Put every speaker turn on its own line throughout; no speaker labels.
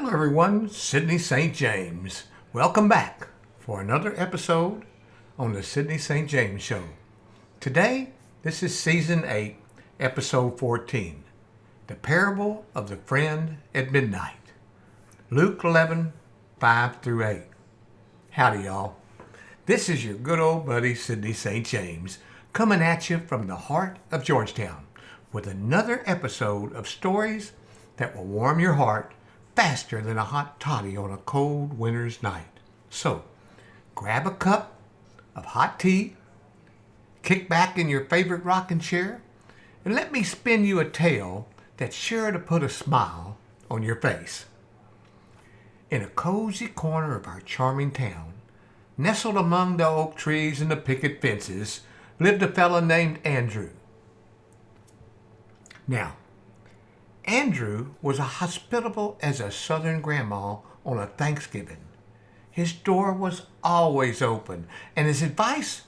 Hello everyone, Sidney St. James. Welcome back for another episode on the Sidney St. James Show. Today, this is Season 8, Episode 14, The Parable of the Friend at Midnight. Luke 11, 5 through 8. Howdy y'all. This is your good old buddy Sidney St. James coming at you from the heart of Georgetown with another episode of stories that will warm your heart faster than a hot toddy on a cold winter's night. So, grab a cup of hot tea, kick back in your favorite rocking chair, and let me spin you a tale that's sure to put a smile on your face. In a cozy corner of our charming town, nestled among the oak trees and the picket fences, lived a fellow named Andrew. Now, Andrew was as hospitable as a southern grandma on a Thanksgiving. His door was always open, and his advice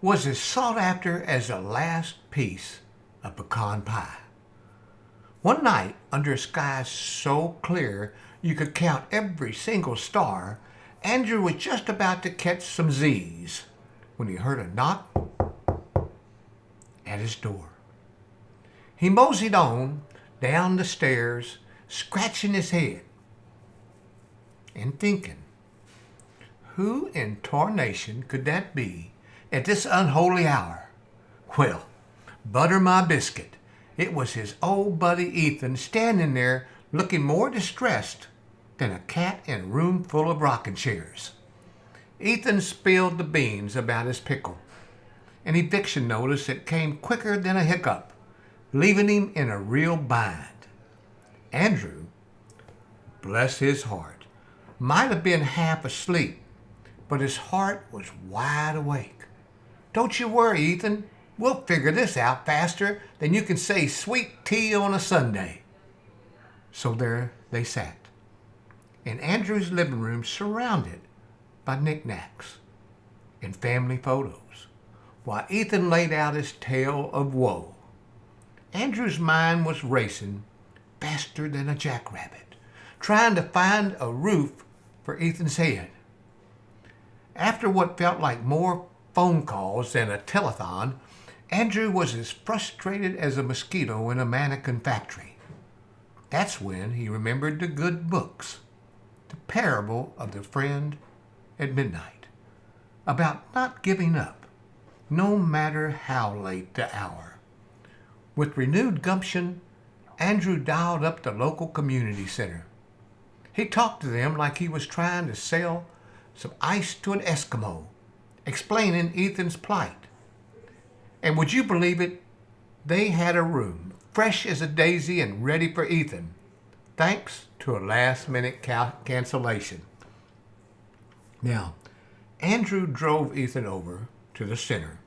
was as sought after as the last piece of pecan pie. One night, under a sky so clear you could count every single star, Andrew was just about to catch some Z's when he heard a knock at his door. He moseyed on down the stairs, scratching his head and thinking, who in tarnation could that be at this unholy hour? Well, butter my biscuit, it was his old buddy Ethan standing there looking more distressed than a cat in a room full of rocking chairs. Ethan spilled the beans about his pickle, an eviction notice that came quicker than a hiccup, leaving him in a real bind. Andrew, bless his heart, might have been half asleep, but his heart was wide awake. Don't you worry, Ethan. We'll figure this out faster than you can say sweet tea on a Sunday. So there they sat, in Andrew's living room, surrounded by knickknacks and family photos, while Ethan laid out his tale of woe. Andrew's mind was racing faster than a jackrabbit, trying to find a roof for Ethan's head. After what felt like more phone calls than a telethon, Andrew was as frustrated as a mosquito in a mannequin factory. That's when he remembered the good books, the parable of the friend at midnight, about not giving up, no matter how late the hour. With renewed gumption, Andrew dialed up the local community center. He talked to them like he was trying to sell some ice to an Eskimo, explaining Ethan's plight. And would you believe it? They had a room, fresh as a daisy and ready for Ethan, thanks to a last-minute cancellation. Now, Andrew drove Ethan over to the center,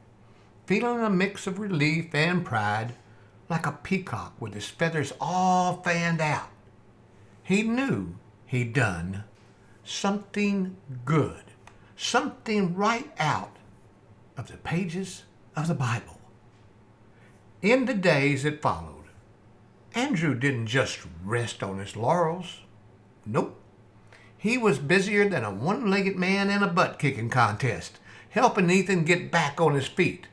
feeling a mix of relief and pride, like a peacock with his feathers all fanned out. He knew he'd done something good, something right out of the pages of the Bible. In the days that followed, Andrew didn't just rest on his laurels. Nope. He was busier than a one-legged man in a butt-kicking contest, helping Ethan get back on his feet.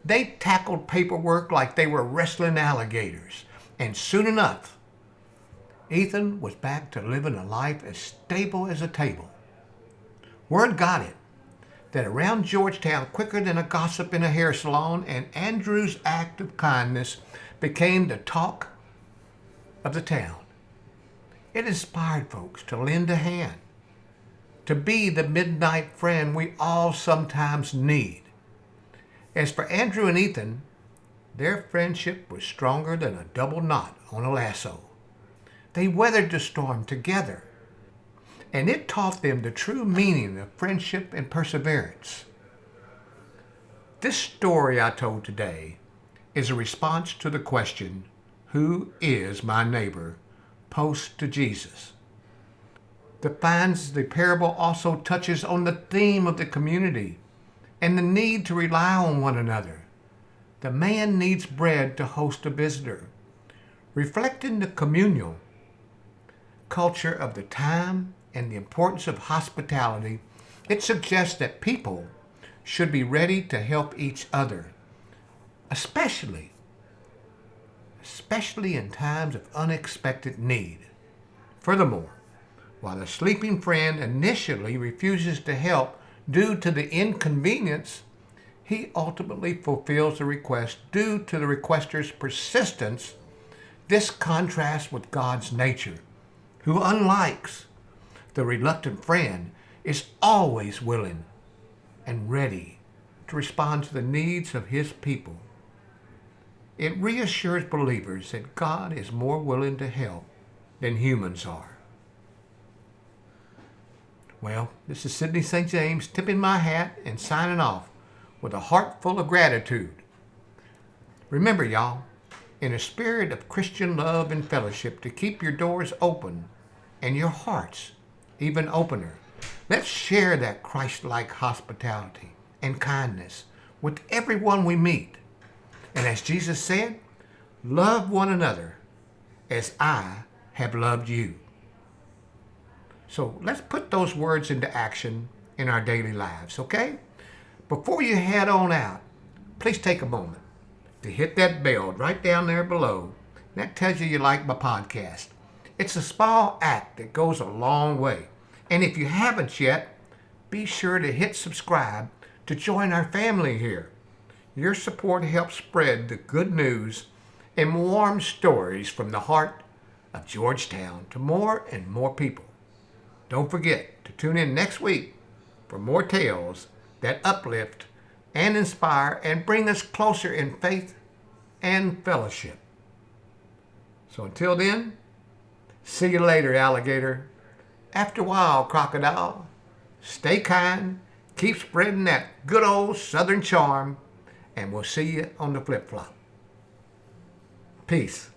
They tackled paperwork like they were wrestling alligators, and soon enough, Ethan was back to living a life as stable as a table. Word got it that around Georgetown, quicker than a gossip in a hair salon, and Andrew's act of kindness became the talk of the town. It inspired folks to lend a hand, to be the midnight friend we all sometimes need. As for Andrew and Ethan, their friendship was stronger than a double knot on a lasso. They weathered the storm together, and it taught them the true meaning of friendship and perseverance. This story I told today is a response to the question, who is my neighbor, posed to Jesus. The parable also touches on the theme of the community and the need to rely on one another. The man needs bread to host a visitor, reflecting the communal culture of the time and the importance of hospitality, it suggests that people should be ready to help each other, especially in times of unexpected need. Furthermore, while a sleeping friend initially refuses to help due to the inconvenience, he ultimately fulfills the request due to the requester's persistence. This contrasts with God's nature, who, unlike the reluctant friend, is always willing and ready to respond to the needs of his people. It reassures believers that God is more willing to help than humans are. Well, this is Sidney St. James tipping my hat and signing off with a heart full of gratitude. Remember, y'all, in a spirit of Christian love and fellowship, to keep your doors open and your hearts even opener. Let's share that Christ-like hospitality and kindness with everyone we meet. And as Jesus said, love one another as I have loved you. So let's put those words into action in our daily lives, okay? Before you head on out, please take a moment to hit that bell right down there below. That tells you like my podcast. It's a small act that goes a long way. And if you haven't yet, be sure to hit subscribe to join our family here. Your support helps spread the good news and warm stories from the heart of Georgetown to more and more people. Don't forget to tune in next week for more tales that uplift and inspire and bring us closer in faith and fellowship. So until then, see you later, alligator. After a while, crocodile. Stay kind, keep spreading that good old Southern charm, and we'll see you on the flip-flop. Peace.